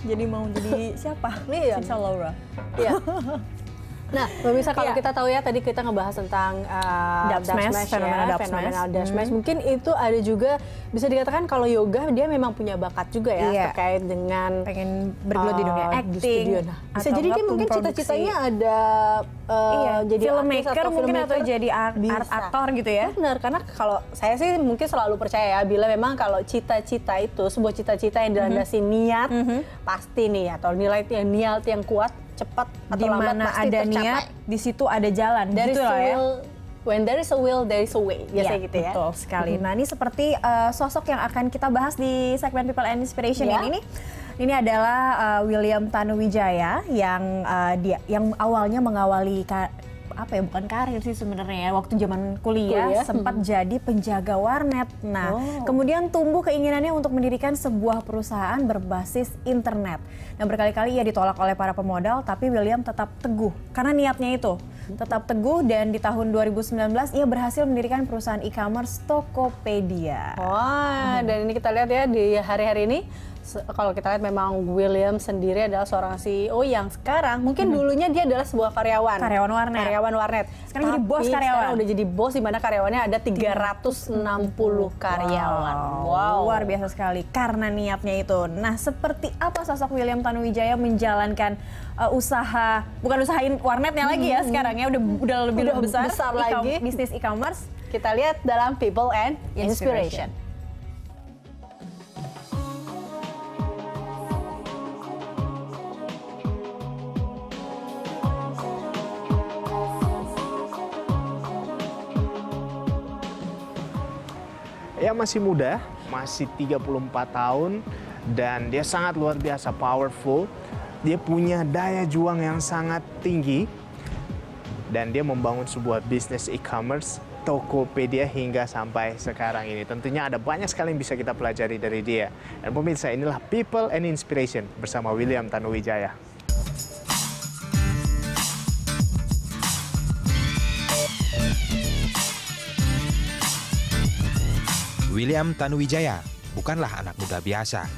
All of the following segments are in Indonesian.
jadi mau jadi siapa? Iya. Sisa Laura. Iya. Nah, pemirsa, kalau kita tahu ya, tadi kita ngebahas tentang Dub smash, fenomena dub smash. Mungkin itu ada juga, bisa dikatakan kalau yoga dia memang punya bakat juga ya, terkait dengan pengen bergelut di dunia acting. Nah, bisa jadi dia mungkin cita-citanya ada jadi filmmaker mungkin atau jadi art aktor gitu ya. Benar, karena kalau saya sih mungkin selalu percaya ya, bila memang kalau cita-cita itu sebuah cita-cita yang dilandasi niat, pasti nih, atau niat yang kuat, cepat atau lambat pasti ada tercapai. Niat, di situ ada jalan. There is gitu a lah ya. will, when there is a will, there is a way. Biasanya gitu ya. Betul sekali. Nah, ini seperti sosok yang akan kita bahas di segmen People and Inspiration ini. Ini adalah William Tanuwijaya yang awalnya mengawali bukan karir sih sebenarnya ya, waktu zaman kuliah sempat jadi penjaga warnet. Nah, kemudian tumbuh keinginannya untuk mendirikan sebuah perusahaan berbasis internet. Nah, berkali-kali ia ditolak oleh para pemodal, tapi William tetap teguh karena niatnya itu. Tetap teguh, dan di tahun 2019 ia berhasil mendirikan perusahaan e-commerce Tokopedia. Wah, dan ini kita lihat ya di hari-hari ini, kalau kita lihat memang William sendiri adalah seorang CEO yang sekarang mungkin dulunya dia adalah sebuah karyawan warnet. Sekarang jadi bos karyawan. Sekarang udah jadi bos, di mana karyawannya ada 360 karyawan. Wow, luar biasa sekali karena niatnya itu. Nah, seperti apa sosok William Tanuwijaya menjalankan bukan usahain warnetnya lagi ya sekarang ya, udah lebih besar lagi bisnis e-commerce. Kita lihat dalam People and Inspiration. Dia masih muda, masih 34 tahun, dan dia sangat luar biasa powerful. Dia punya daya juang yang sangat tinggi, dan dia membangun sebuah bisnis e-commerce Tokopedia hingga sampai sekarang ini. Tentunya ada banyak sekali yang bisa kita pelajari dari dia. Dan pemirsa, inilah People and Inspiration bersama William Tanuwijaya. William Tanuwijaya bukanlah anak muda biasa.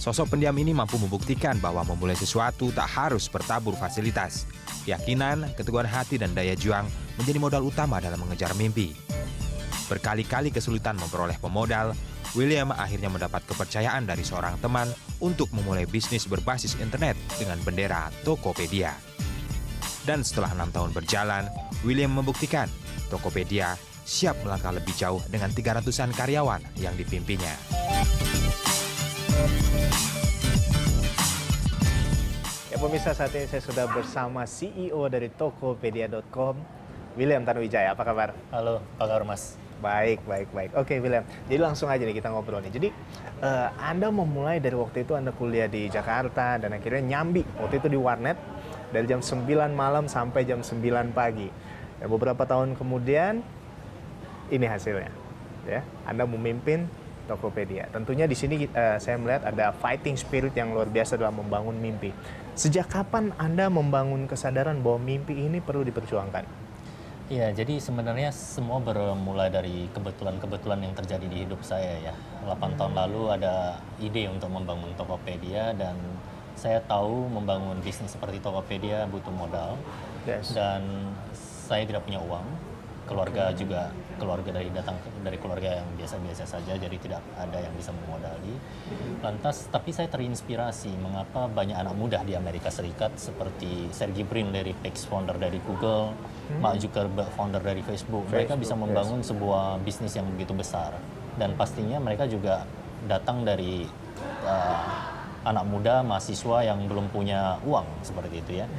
Sosok pendiam ini mampu membuktikan bahwa memulai sesuatu tak harus bertabur fasilitas. Keyakinan, keteguhan hati, dan daya juang menjadi modal utama dalam mengejar mimpi. Berkali-kali kesulitan memperoleh pemodal, William akhirnya mendapat kepercayaan dari seorang teman untuk memulai bisnis berbasis internet dengan bendera Tokopedia. Dan setelah 6 tahun berjalan, William membuktikan Tokopedia siap melangkah lebih jauh dengan 300-an karyawan yang dipimpinnya. Ya pemirsa, saat ini saya sudah bersama CEO dari Tokopedia.com, William Tanuwijaya. Apa kabar? Halo, apa kabar Mas? Baik. Oke William, jadi langsung aja nih kita ngobrol nih. Jadi Anda memulai dari waktu itu Anda kuliah di Jakarta dan akhirnya nyambi waktu itu di warnet dari jam 9 malam sampai jam 9 pagi. Dan beberapa tahun kemudian ini hasilnya, ya. Anda memimpin Tokopedia. Tentunya di sini saya melihat ada fighting spirit yang luar biasa dalam membangun mimpi. Sejak kapan Anda membangun kesadaran bahwa mimpi ini perlu diperjuangkan? Iya, jadi sebenarnya semua bermula dari kebetulan-kebetulan yang terjadi di hidup saya ya. 8 tahun lalu ada ide untuk membangun Tokopedia, dan saya tahu membangun bisnis seperti Tokopedia butuh modal. Dan saya tidak punya uang. Keluarga juga datang dari keluarga yang biasa-biasa saja, jadi tidak ada yang bisa memodali. Lantas, tapi saya terinspirasi mengapa banyak anak muda di Amerika Serikat seperti Sergey Brin, Larry Page, founder dari Google, Mark Zuckerberg, founder dari Facebook. Mereka bisa membangun sebuah bisnis yang begitu besar, dan pastinya mereka juga datang dari anak muda mahasiswa yang belum punya uang seperti itu ya.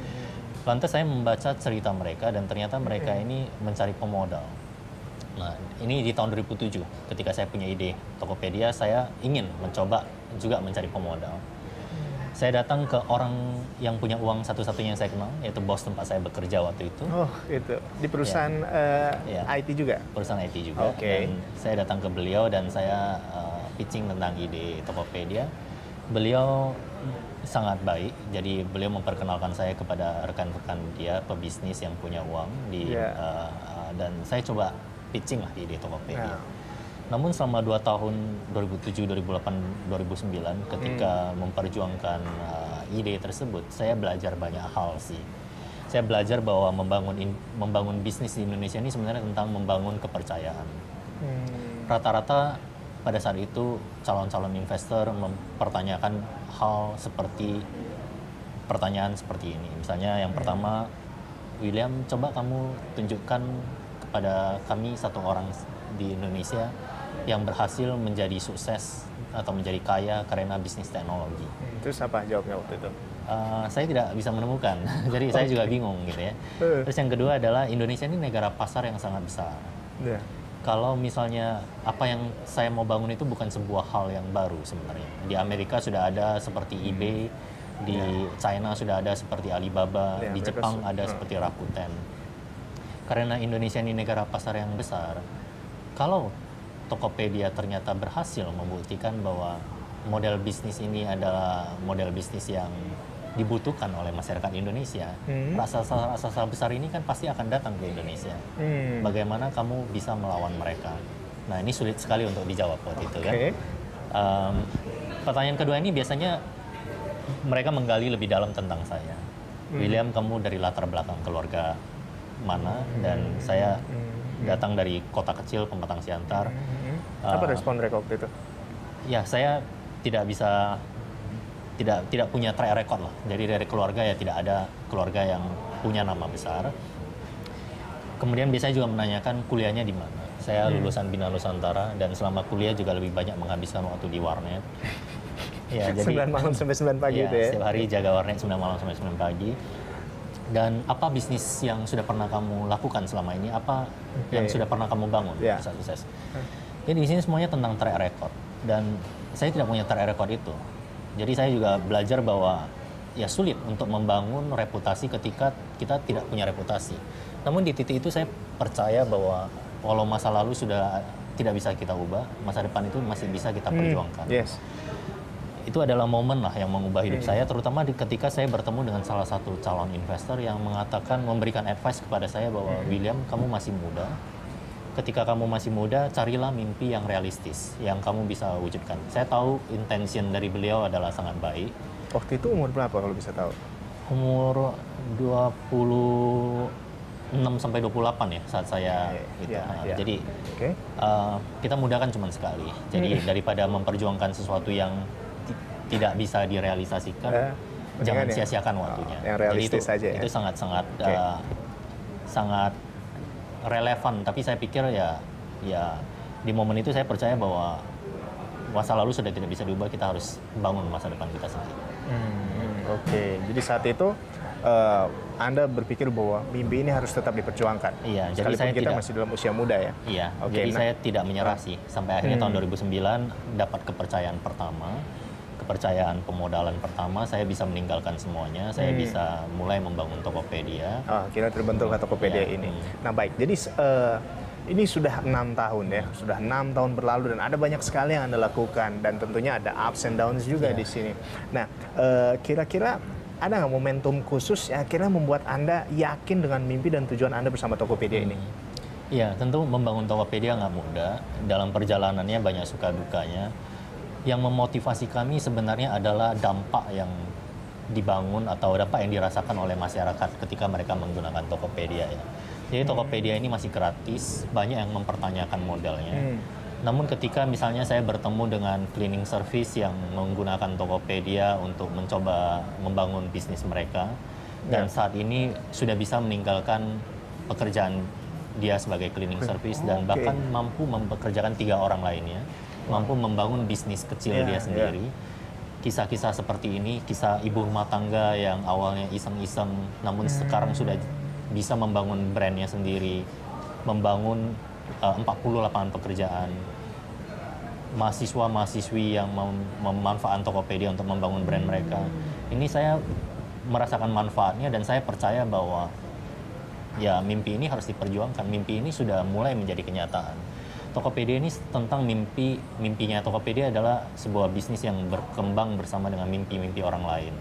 Lantas saya membaca cerita mereka, dan ternyata mereka ini mencari pemodal. Nah, ini di tahun 2007 ketika saya punya ide Tokopedia, saya ingin mencoba juga mencari pemodal. Saya datang ke orang yang punya uang satu-satunya yang saya kenal, yaitu bos tempat saya bekerja waktu itu. Oh, itu. Di perusahaan IT juga? Perusahaan IT juga. Dan saya datang ke beliau dan saya pitching tentang ide Tokopedia. Beliau sangat baik, jadi beliau memperkenalkan saya kepada rekan-rekan dia pebisnis yang punya uang dan saya coba pitching lah ide Tokopedia. Namun selama 2 tahun 2007, 2008, 2009 ketika memperjuangkan ide tersebut, saya belajar banyak hal sih. Saya belajar bahwa membangun bisnis di Indonesia ini sebenarnya tentang membangun kepercayaan. Rata-rata pada saat itu calon-calon investor mempertanyakan hal seperti pertanyaan seperti ini. Misalnya yang pertama, William, coba kamu tunjukkan kepada kami satu orang di Indonesia yang berhasil menjadi sukses atau menjadi kaya karena bisnis teknologi. Terus apa jawabnya waktu itu? Saya tidak bisa menemukan, jadi saya juga bingung gitu ya. Terus yang kedua adalah Indonesia ini negara pasar yang sangat besar. Yeah. Kalau misalnya apa yang saya mau bangun itu bukan sebuah hal yang baru sebenarnya. Di Amerika sudah ada seperti eBay, di China sudah ada seperti Alibaba, di Jepang ada seperti Rakuten. Karena Indonesia ini negara pasar yang besar, kalau Tokopedia ternyata berhasil membuktikan bahwa model bisnis ini adalah model bisnis yang dibutuhkan oleh masyarakat Indonesia, rasa besar ini kan pasti akan datang ke Indonesia. Bagaimana kamu bisa melawan mereka? Nah, ini sulit sekali untuk dijawab waktu itu kan. Pertanyaan kedua ini biasanya mereka menggali lebih dalam tentang saya. William, kamu dari latar belakang keluarga mana? Dan saya datang dari kota kecil Pematang Siantar. Apa respon mereka waktu itu? Ya, saya tidak bisa tidak punya track record lah. Jadi dari keluarga ya tidak ada keluarga yang punya nama besar. Kemudian biasanya juga menanyakan kuliahnya di mana. Saya lulusan Bina Nusantara dan selama kuliah juga lebih banyak menghabiskan waktu di warnet. Ya, jadi 9 malam sampai 9 pagi ya, itu ya. setiap hari jaga warnet 9 malam sampai 9 pagi. Dan apa bisnis yang sudah pernah kamu lakukan selama ini? Apa yang sudah pernah kamu bangun bisa sukses? Jadi di sini semuanya tentang track record dan saya tidak punya track record itu. Jadi saya juga belajar bahwa ya sulit untuk membangun reputasi ketika kita tidak punya reputasi. Namun di titik itu saya percaya bahwa walau masa lalu sudah tidak bisa kita ubah, masa depan itu masih bisa kita perjuangkan. Itu adalah momen lah yang mengubah hidup saya, terutama ketika saya bertemu dengan salah satu calon investor yang mengatakan, memberikan advice kepada saya bahwa William, kamu masih muda. Ketika kamu masih muda, carilah mimpi yang realistis, yang kamu bisa wujudkan. Saya tahu intention dari beliau adalah sangat baik. Waktu itu umur berapa kalau bisa tahu? Umur 26 sampai 28 ya saat saya itu. Jadi kita muda kan cuma sekali. Jadi daripada memperjuangkan sesuatu yang tidak bisa direalisasikan, jangan sia-siakan waktunya. Yang realistis jadi saja ya. Itu sangat-sangat sangat relevan, tapi saya pikir ya di momen itu saya percaya bahwa masa lalu sudah tidak bisa diubah, kita harus bangun masa depan kita sendiri. Jadi saat itu Anda berpikir bahwa mimpi ini harus tetap diperjuangkan. Iya, jadi sekalipun kita masih dalam usia muda ya. Iya, jadi saya tidak menyerah sih sampai akhirnya tahun 2009 dapat kepercayaan pertama. Kepercayaan pemodalan pertama, saya bisa meninggalkan semuanya, saya bisa mulai membangun Tokopedia. Kita terbentuk Tokopedia ini. Nah baik, jadi ini sudah 6 tahun ya, sudah 6 tahun berlalu dan ada banyak sekali yang Anda lakukan dan tentunya ada ups and downs juga di sini. Nah, kira-kira ada nggak momentum khusus yang akhirnya membuat Anda yakin dengan mimpi dan tujuan Anda bersama Tokopedia ini? Iya, tentu membangun Tokopedia nggak mudah. Dalam perjalanannya banyak suka dukanya. Yang memotivasi kami sebenarnya adalah dampak yang dibangun atau dampak yang dirasakan oleh masyarakat ketika mereka menggunakan Tokopedia ya. Jadi Tokopedia ini masih gratis, banyak yang mempertanyakan modelnya. Namun ketika misalnya saya bertemu dengan cleaning service yang menggunakan Tokopedia untuk mencoba membangun bisnis mereka, dan saat ini sudah bisa meninggalkan pekerjaan dia sebagai cleaning service dan bahkan mampu mempekerjakan 3 orang lainnya, mampu membangun bisnis kecil dia sendiri. Kisah-kisah seperti ini, kisah ibu rumah tangga yang awalnya iseng-iseng, namun sekarang sudah bisa membangun brandnya sendiri, membangun 40 lapangan pekerjaan, mahasiswa-mahasiswi yang memanfaatkan Tokopedia untuk membangun brand mereka. Ini saya merasakan manfaatnya dan saya percaya bahwa ya mimpi ini harus diperjuangkan. Mimpi ini sudah mulai menjadi kenyataan. Tokopedia ini tentang mimpinya Tokopedia adalah sebuah bisnis yang berkembang bersama dengan mimpi-mimpi orang lain.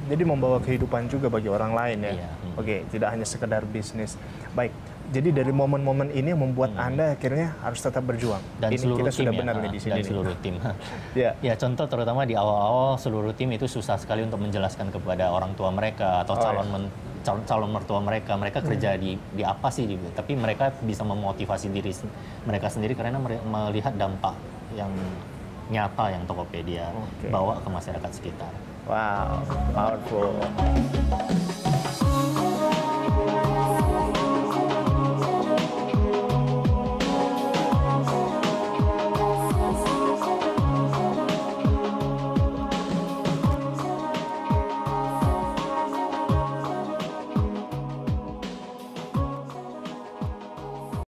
Jadi membawa kehidupan juga bagi orang lain ya. Iya. Oke, tidak hanya sekedar bisnis. Baik, jadi dari momen-momen ini yang membuat Anda akhirnya harus tetap berjuang. Dan Ini seluruh kita tim sudah ya, benar nih di sini. dan nih. seluruh tim. Ya. Ya, contoh terutama di awal-awal seluruh tim itu susah sekali untuk menjelaskan kepada orang tua mereka atau calon mertua mereka kerja di apa sih gitu. Tapi mereka bisa memotivasi diri mereka sendiri karena melihat dampak yang nyata yang Tokopedia bawa ke masyarakat sekitar. Wow, powerful.